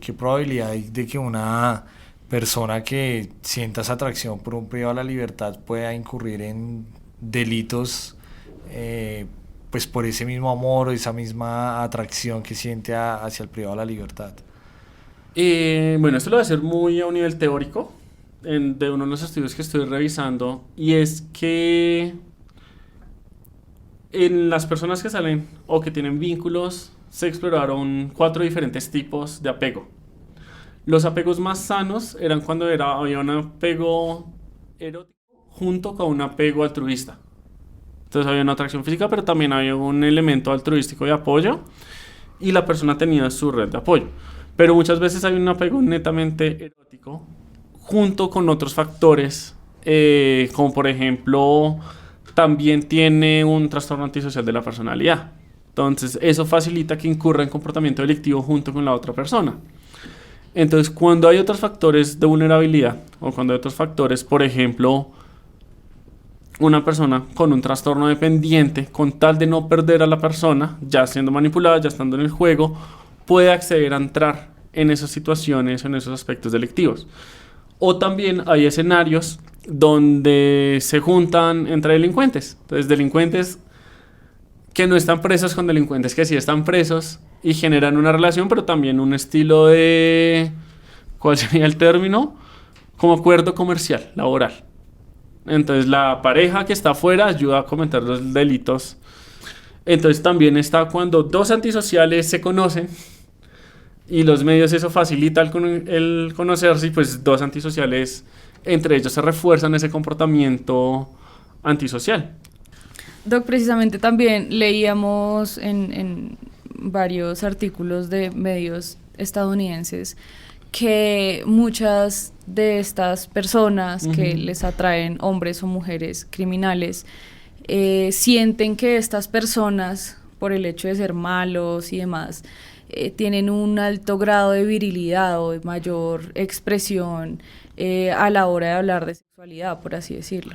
S3: ¿qué probabilidad hay de que una persona que sienta esa atracción por un privado de la libertad pueda incurrir en delitos pues por ese mismo amor o esa misma atracción que siente hacia el privado de la libertad?
S1: Bueno, esto lo voy a hacer muy a un nivel teórico, de uno de los estudios que estoy revisando, y es que en las personas que salen o que tienen vínculos se exploraron 4 diferentes tipos de apego. Los apegos más sanos eran cuando había un apego erótico junto con un apego altruista. Entonces había una atracción física, pero también había un elemento altruístico de apoyo, y la persona tenía su red de apoyo. Pero muchas veces hay un apego netamente erótico junto con otros factores, como por ejemplo, también tiene un trastorno antisocial de la personalidad. Entonces eso facilita que incurra en comportamiento delictivo junto con la otra persona. Entonces, cuando hay otros factores de vulnerabilidad, o cuando hay otros factores, por ejemplo, una persona con un trastorno dependiente, con tal de no perder a la persona, ya siendo manipulada, ya estando en el juego, puede acceder a entrar en esas situaciones, en esos aspectos delictivos. O también hay escenarios donde se juntan entre delincuentes. Entonces, delincuentes que no están presos con delincuentes que sí están presos, y generan una relación, pero también un estilo de, ¿cuál sería el término? Como acuerdo comercial, laboral. Entonces la pareja que está afuera ayuda a cometer los delitos. Entonces también está cuando dos antisociales se conocen, y los medios eso facilita el conocerse, y pues dos antisociales entre ellos se refuerzan ese comportamiento antisocial.
S2: Doc, precisamente también leíamos en varios artículos de medios estadounidenses que muchas de estas personas que les atraen hombres o mujeres criminales sienten que estas personas, por el hecho de ser malos y demás, tienen un alto grado de virilidad o de mayor expresión a la hora de hablar de sexualidad, por así decirlo.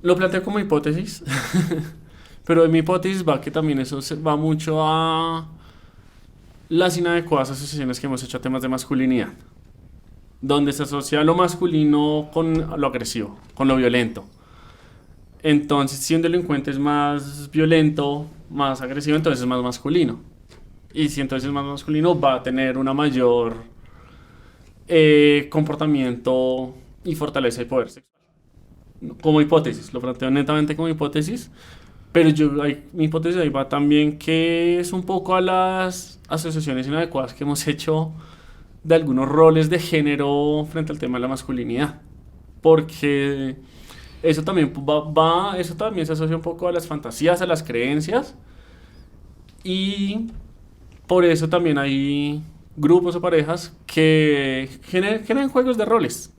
S1: Lo planteo como hipótesis, pero en mi hipótesis va que también eso va mucho a las inadecuadas asociaciones que hemos hecho a temas de masculinidad, donde se asocia lo masculino con lo agresivo, con lo violento. Entonces, si un delincuente es más violento, más agresivo, entonces es más masculino. Y si entonces es más masculino, va a tener una mayor comportamiento y fortaleza y poder sexual. Como hipótesis, lo planteo netamente como hipótesis, pero mi hipótesis ahí va también que es un poco a las asociaciones inadecuadas que hemos hecho de algunos roles de género frente al tema de la masculinidad, porque eso también eso también se asocia un poco a las fantasías, a las creencias, y por eso también hay grupos o parejas que generan juegos de roles.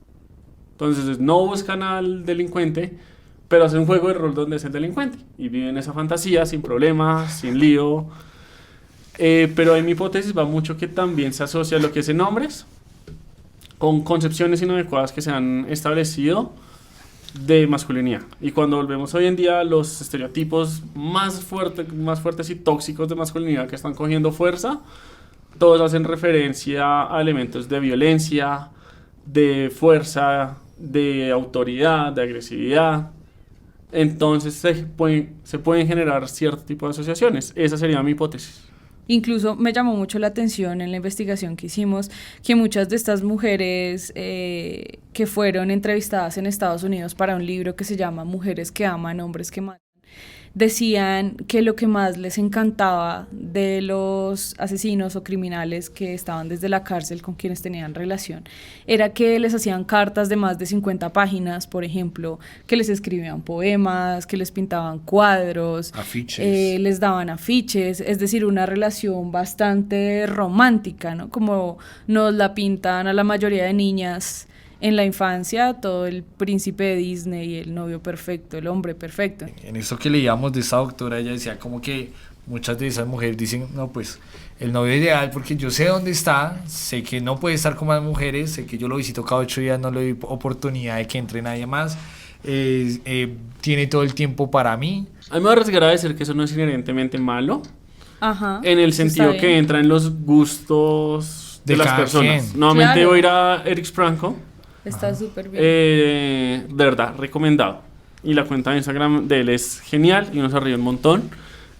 S1: Entonces no buscan al delincuente, pero hacen un juego de rol donde es el delincuente y viven esa fantasía sin problemas, sin lío. Pero en mi hipótesis va mucho que también se asocia lo que es en hombres con concepciones inadecuadas que se han establecido de masculinidad. Y cuando volvemos hoy en día, los estereotipos más fuertes y tóxicos de masculinidad que están cogiendo fuerza, todos hacen referencia a elementos de violencia, de fuerza, de autoridad, de agresividad. Entonces se pueden generar cierto tipo de asociaciones. Esa sería mi hipótesis.
S2: Incluso me llamó mucho la atención en la investigación que hicimos que muchas de estas mujeres que fueron entrevistadas en Estados Unidos para un libro que se llama Mujeres que aman, hombres que matan, decían que lo que más les encantaba de los asesinos o criminales que estaban desde la cárcel con quienes tenían relación era que les hacían cartas de más de 50 páginas, por ejemplo, que les escribían poemas, que les pintaban cuadros,
S3: afiches.
S2: Les daban afiches, es decir, una relación bastante romántica, ¿no? Como nos la pintan a la mayoría de niñas en la infancia, todo el príncipe de Disney, el novio perfecto, el hombre perfecto.
S3: En eso que leíamos de esa doctora, ella decía como que muchas de esas mujeres dicen, no, pues el novio ideal, porque yo sé dónde está, sé que no puede estar con más mujeres, sé que yo lo visito cada 8 días, no le doy oportunidad de que entre nadie más, tiene todo el tiempo para mí.
S1: A mí me voy a arriesgar a decir que eso no es inherentemente malo.
S2: Ajá,
S1: en el sentido que entra en los gustos de las personas.
S3: Quien.
S1: Nuevamente
S2: Claro.
S1: voy a ir a Eric Franco.
S2: Está súper bien.
S1: De verdad, recomendado. Y la cuenta de Instagram de él es genial y uno se ríe un montón.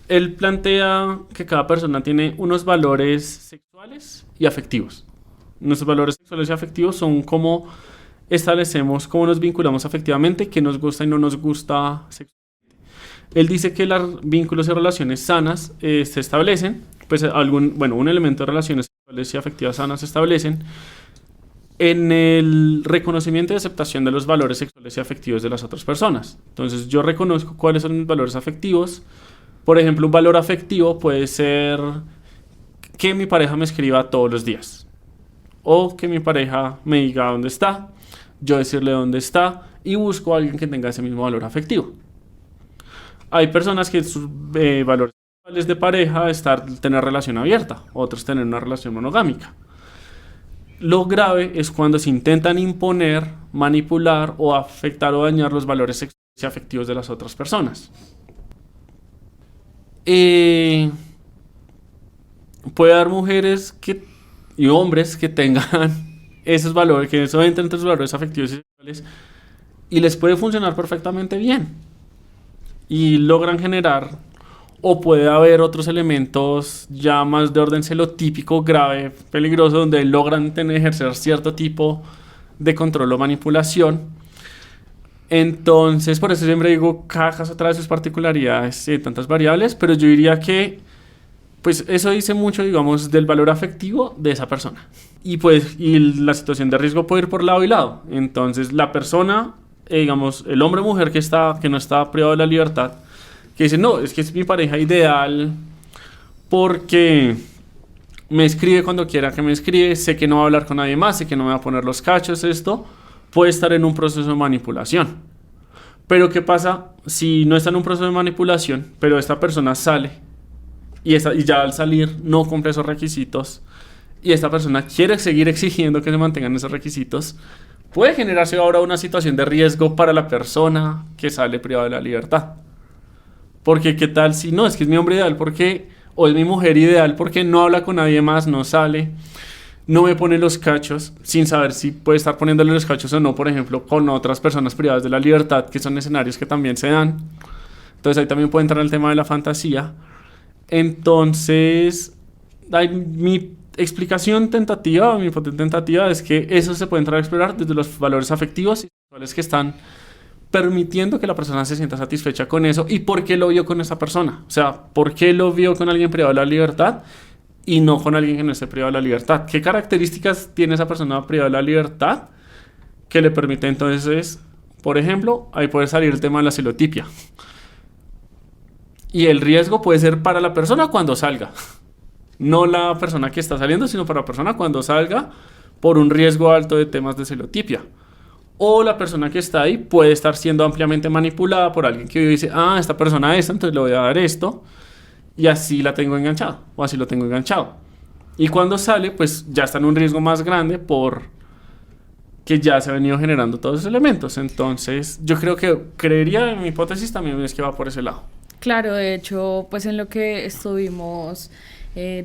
S1: Él plantea que cada persona tiene unos valores sexuales y afectivos. Nuestros valores sexuales y afectivos son cómo establecemos, cómo nos vinculamos afectivamente, qué nos gusta y no nos gusta sexualmente. Él dice que los vínculos y relaciones sanas se establecen, pues un elemento de relaciones sexuales y afectivas sanas se establecen en el reconocimiento y aceptación de los valores sexuales y afectivos de las otras personas. Entonces yo reconozco cuáles son mis valores afectivos. Por ejemplo, un valor afectivo puede ser que mi pareja me escriba todos los días, o que mi pareja me diga dónde está, yo decirle dónde está, y busco a alguien que tenga ese mismo valor afectivo. Hay personas que sus valores sexuales de pareja es tener relación abierta, otros tener una relación monogámica. Lo grave es cuando se intentan imponer, manipular o afectar o dañar los valores sexuales y afectivos de las otras personas. Puede haber mujeres y hombres que tengan esos valores, que eso entra entre los valores afectivos y sexuales, y les puede funcionar perfectamente bien. Y logran generar, o puede haber otros elementos ya más de orden celotípico, grave, peligroso, donde logran ejercer cierto tipo de control o manipulación. Entonces, por eso siempre digo, cada caso trae sus particularidades y tantas variables, pero yo diría que pues eso dice mucho, digamos, del valor afectivo de esa persona. Y la situación de riesgo puede ir por lado y lado. Entonces, la persona, digamos, el hombre o mujer que no está privado de la libertad, que dice, no, es que es mi pareja ideal porque me escribe cuando quiera que me escribe, sé que no va a hablar con nadie más, sé que no me va a poner los cachos, esto puede estar en un proceso de manipulación. Pero ¿qué pasa si no está en un proceso de manipulación, pero esta persona sale y ya al salir no cumple esos requisitos y esta persona quiere seguir exigiendo que se mantengan esos requisitos? Puede generarse ahora una situación de riesgo para la persona que sale privada de la libertad. Porque qué tal si no, es que es mi hombre ideal o es mi mujer ideal porque no habla con nadie más, no sale, no me pone los cachos, sin saber si puede estar poniéndole los cachos o no, por ejemplo, con otras personas privadas de la libertad, que son escenarios que también se dan. Entonces ahí también puede entrar el tema de la fantasía. Entonces, mi explicación tentativa, mi hipótesis tentativa es que eso se puede entrar a explorar desde los valores afectivos y sexuales que están permitiendo que la persona se sienta satisfecha con eso y por qué lo vio con esa persona. O sea, por qué lo vio con alguien privado de la libertad y no con alguien que no esté privado de la libertad. ¿Qué características tiene esa persona privada de la libertad que le permite entonces, por ejemplo, ahí puede salir el tema de la celotipia? Y el riesgo puede ser para la persona cuando salga. No la persona que está saliendo, sino para la persona cuando salga por un riesgo alto de temas de celotipia. O la persona que está ahí puede estar siendo ampliamente manipulada por alguien que dice, esta persona es, entonces le voy a dar esto, y así la tengo enganchado, o así lo tengo enganchado. Y cuando sale, pues ya está en un riesgo más grande por que ya se han venido generando todos esos elementos. Entonces, yo creería, en mi hipótesis también es que va por ese lado.
S2: Claro, de hecho, pues en lo que estuvimos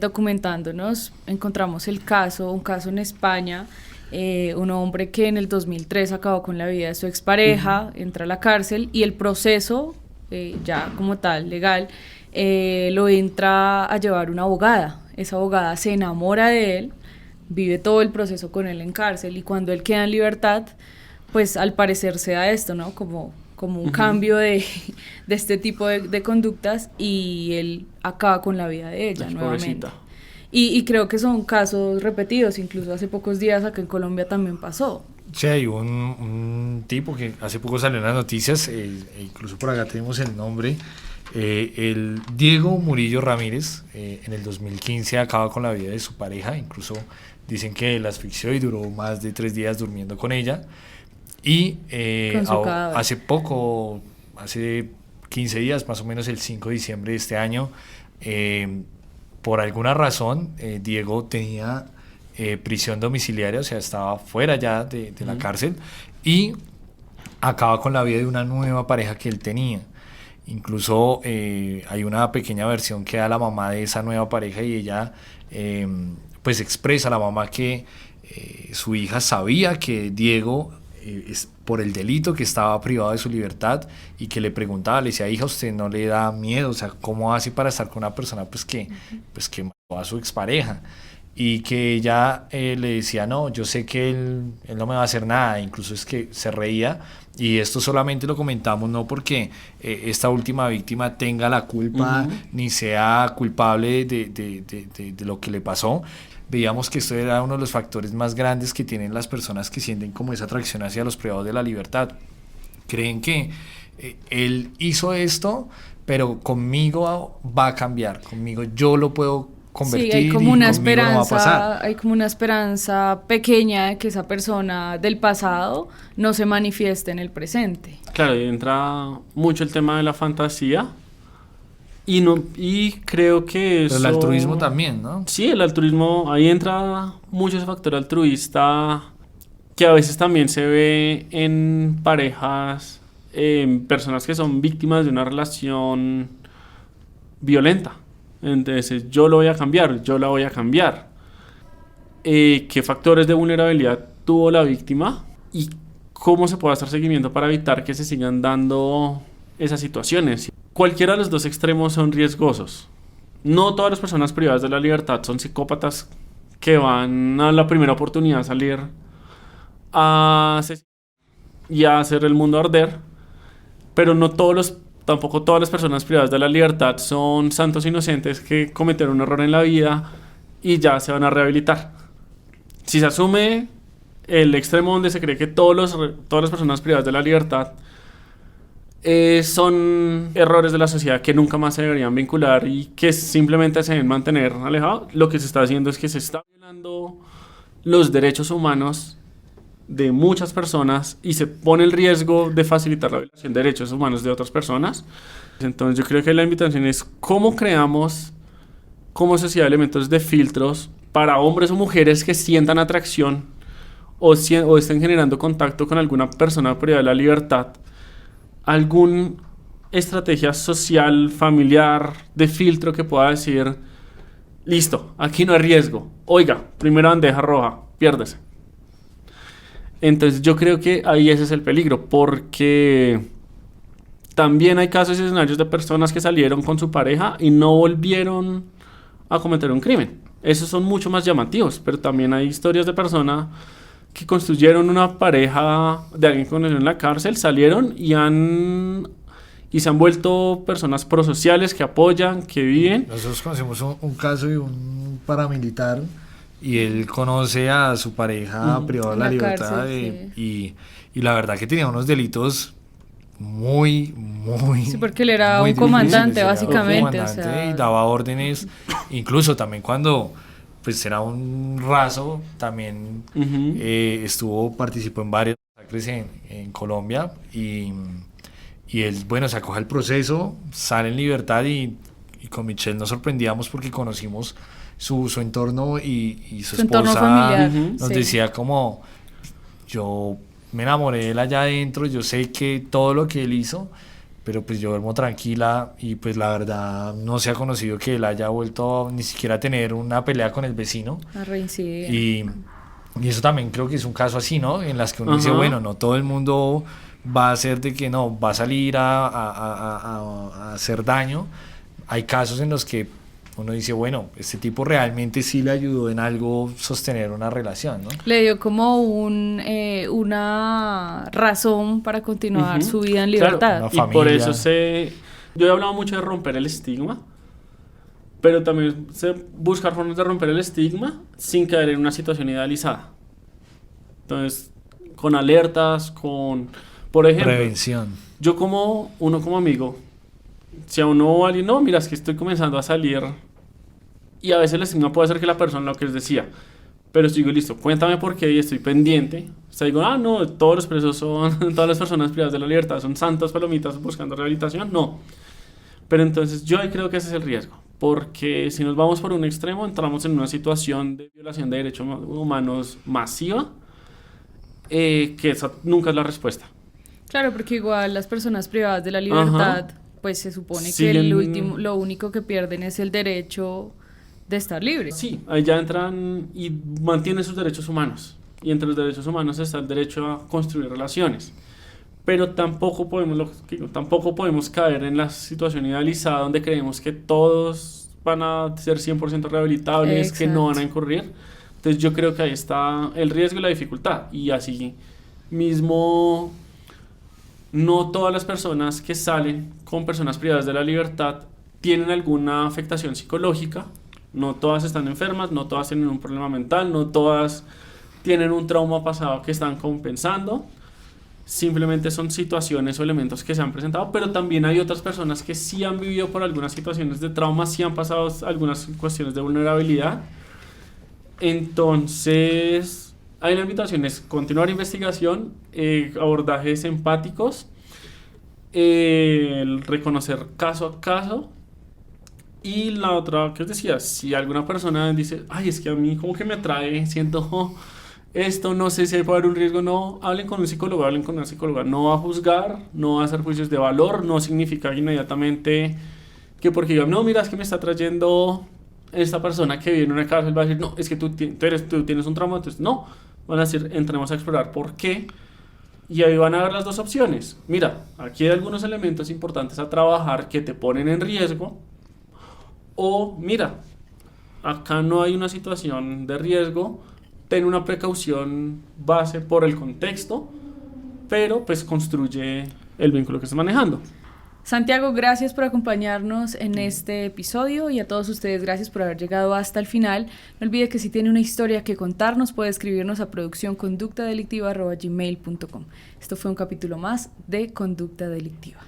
S2: documentándonos, encontramos un caso en España, un hombre que en el 2003 acabó con la vida de su expareja, entra a la cárcel y el proceso, ya como tal, legal, lo entra a llevar una abogada. Esa abogada se enamora de él, vive todo el proceso con él en cárcel y cuando él queda en libertad, pues al parecer se da esto, ¿no? Como un cambio de este tipo de conductas y él acaba con la vida de ella nuevamente. Y creo que son casos repetidos, incluso hace pocos días acá en Colombia también pasó.
S3: Sí, hay un tipo que hace poco salió en las noticias, incluso por acá tenemos el nombre, el Diego Murillo Ramírez, en el 2015 acaba con la vida de su pareja, incluso dicen que la asfixió y duró más de 3 días durmiendo con ella. Y hace 15 días, más o menos el 5 de diciembre de este año, por alguna razón, Diego tenía prisión domiciliaria, o sea, estaba fuera ya de la cárcel y acaba con la vida de una nueva pareja que él tenía. Incluso hay una pequeña versión que da la mamá de esa nueva pareja y ella pues expresa a la mamá que su hija sabía que Diego es por el delito que estaba privado de su libertad y que le preguntaba, le decía, hija, ¿usted no le da miedo? O sea, ¿cómo hace para estar con una persona que mató a su expareja? Y que ella le decía, no, yo sé que él no me va a hacer nada, incluso es que se reía, y esto solamente lo comentamos no porque esta última víctima tenga la culpa ni sea culpable de lo que le pasó. Veíamos que esto era uno de los factores más grandes que tienen las personas que sienten como esa atracción hacia los privados de la libertad. Creen que él hizo esto, pero conmigo va a cambiar, conmigo yo lo puedo convertir.
S2: Sí, hay como una
S3: esperanza, no va a pasar.
S2: Hay como una esperanza pequeña de que esa persona del pasado no se manifieste en el presente.
S1: Claro, y entra mucho el tema de la fantasía. Y creo que eso...
S3: Pero el altruismo también, ¿no?
S1: Sí, el altruismo, ahí entra mucho ese factor altruista que a veces también se ve en parejas, en personas que son víctimas de una relación violenta. Entonces, yo lo voy a cambiar, yo la voy a cambiar. ¿Qué factores de vulnerabilidad tuvo la víctima? Y cómo se puede hacer seguimiento para evitar que se sigan dando esas situaciones. Cualquiera de los dos extremos son riesgosos. No todas las personas privadas de la libertad son psicópatas que van a la primera oportunidad a salir y a hacer el mundo arder, pero tampoco todas las personas privadas de la libertad son santos inocentes que cometieron un error en la vida y ya se van a rehabilitar. Si se asume el extremo donde se cree que todas las personas privadas de la libertad son errores de la sociedad que nunca más se deberían vincular y que simplemente se deben mantener alejados, lo que se está haciendo es que se está violando los derechos humanos de muchas personas y se pone el riesgo de facilitar la violación de derechos humanos de otras personas. Entonces yo creo que la invitación es cómo creamos como sociedad elementos de filtros para hombres o mujeres que sientan atracción o estén generando contacto con alguna persona privada de la libertad, alguna estrategia social, familiar, de filtro que pueda decir, listo, aquí no hay riesgo, oiga, primera bandeja roja, piérdese. Entonces yo creo que ahí ese es el peligro, porque también hay casos y escenarios de personas que salieron con su pareja y no volvieron a cometer un crimen. Esos son mucho más llamativos, pero también hay historias de personas que construyeron una pareja de alguien que conoció en la cárcel, salieron y se han vuelto personas prosociales que apoyan, que viven.
S3: Nosotros conocemos un caso de un paramilitar y él conoce a su pareja privada de la libertad
S2: cárcel, sí.
S3: y la verdad que tenía unos delitos muy
S2: Sí, porque él era
S3: muy
S2: un comandante,
S3: difíciles, era
S2: básicamente,
S3: un
S2: o
S3: comandante
S2: sea.
S3: y daba órdenes, incluso también cuando pues era un raso, también
S1: Ujú.
S3: participó en varias masacres en Colombia y él, bueno, se acoge al proceso, sale en libertad y con Michelle nos sorprendíamos porque conocimos su entorno y su
S2: Su entorno
S3: esposa
S2: familiar,
S1: Ujú.
S3: nos
S2: sí.
S3: decía como, yo me enamoré de él allá adentro, yo sé que todo lo que él hizo, pero pues yo duermo tranquila y pues la verdad no se ha conocido que él haya vuelto ni siquiera a tener una pelea con el vecino
S2: A reincidir.
S3: y eso también creo que es un caso así, ¿no? En las que uno dice,
S1: Ajá.
S3: bueno, no todo el mundo va a ser de que no, va a salir a hacer daño. Hay casos en los que uno dice, bueno, este tipo realmente sí le ayudó en algo sostener una relación, ¿no?
S2: Le dio como una razón para continuar
S1: Ujú.
S2: su vida en
S1: Claro,
S2: libertad.
S3: Una
S1: y por
S3: familia.
S1: eso yo he hablado mucho de romper el estigma, pero también sé buscar formas de romper el estigma sin caer en una situación idealizada. Entonces, con alertas, por ejemplo,
S3: Prevención.
S1: uno como amigo, si a uno alguien, no, mira, es que estoy comenzando a salir, y a veces el estigma puede ser que la persona lo que les decía, pero si digo, listo, cuéntame por qué y estoy pendiente. O sea, digo, no, todos los presos son, todas las personas privadas de la libertad son santas palomitas buscando rehabilitación. No. Pero entonces yo ahí creo que ese es el riesgo. Porque si nos vamos por un extremo, entramos en una situación de violación de derechos humanos masiva, que esa nunca es la respuesta.
S2: Claro, porque igual las personas privadas de la
S1: Ajá.
S2: libertad, pues se supone que
S1: Siguen.
S2: lo único que pierden es el derecho de estar libre.
S1: Sí, ahí ya entran y mantienen sus derechos humanos. Y entre los derechos humanos está el derecho a construir relaciones. Pero tampoco podemos, tampoco podemos caer en la situación idealizada donde creemos que todos van a ser 100% rehabilitables, que no van a
S2: Exacto.
S1: incurrir. Entonces yo creo que ahí está el riesgo y la dificultad. Y así mismo, no todas las personas que salen con personas privadas de la libertad tienen alguna afectación psicológica. No todas están enfermas, no todas tienen un problema mental, no todas tienen un trauma pasado que están compensando. Simplemente son situaciones o elementos que se han presentado, pero también hay otras personas que sí han vivido por algunas situaciones de trauma, sí han pasado algunas cuestiones de vulnerabilidad. Entonces, hay una invitación, es continuar investigación, abordajes empáticos, el reconocer caso a caso. Y la otra que os decía, si alguna persona dice, ay, es que a mí como que me atrae, siento esto, no sé si puede haber un riesgo, no, hablen con un psicólogo, hablen con una psicóloga, no va a juzgar, no va a hacer juicios de valor, no significa inmediatamente que porque digan, no, mira, es que me está trayendo esta persona que vive en una cárcel, va a decir, no, es que tú tienes un trauma, entonces no, van a decir, entremos a explorar por qué, y ahí van a ver las dos opciones. Mira, aquí hay algunos elementos importantes a trabajar que te ponen en riesgo, o mira, acá no hay una situación de riesgo, ten una precaución base por el contexto, pero pues construye el vínculo que estés manejando.
S2: Santiago, gracias por acompañarnos en este episodio y a todos ustedes gracias por haber llegado hasta el final. No olvide que si tiene una historia que contarnos puede escribirnos a produccionconductadelictiva@gmail.com. Esto fue un capítulo más de Conducta Delictiva.